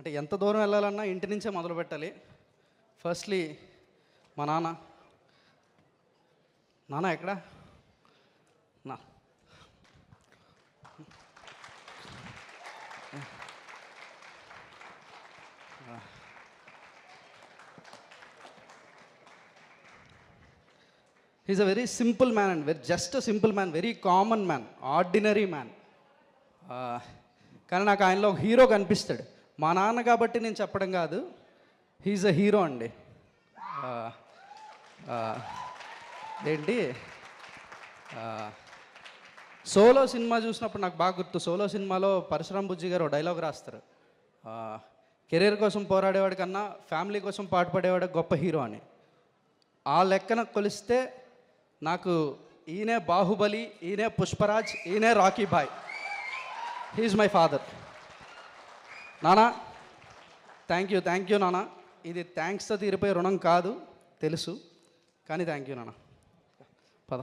అంటే ఎంత దూరం వెళ్ళాలన్నా ఇంటి నుంచే మొదలు పెట్టాలి. ఫస్ట్లీ మా నాన్న ఎక్కడా నా he's a very simple man and just a simple man, very common man, ordinary man. కానీ నాకు ఆయనలో ఒక హీరో కనిపిస్తాడు. మా నాన్న కాబట్టి నేను చెప్పడం కాదు, హీఈస్ అ హీరో అండి. ఏంటి సోలో సినిమా చూసినప్పుడు నాకు బాగా గుర్తు. సోలో సినిమాలో పరశురామ్ బుజ్జి గారు డైలాగ్ రాస్తారు, కెరీర్ కోసం పోరాడేవాడి కన్నా ఫ్యామిలీ కోసం పాటుపడేవాడు గొప్ప హీరో అని. ఆ లెక్కన కొలిస్తే నాకు ఈయనే బాహుబలి, ఈయనే పుష్పరాజ్, ఈయనే Rocky bhai. He's my father. నానా థ్యాంక్ యూ నాన్న. ఇది థ్యాంక్స్తో తీరిపోయే రుణం కాదు తెలుసు, కానీ థ్యాంక్ యూ నాన్న. పద.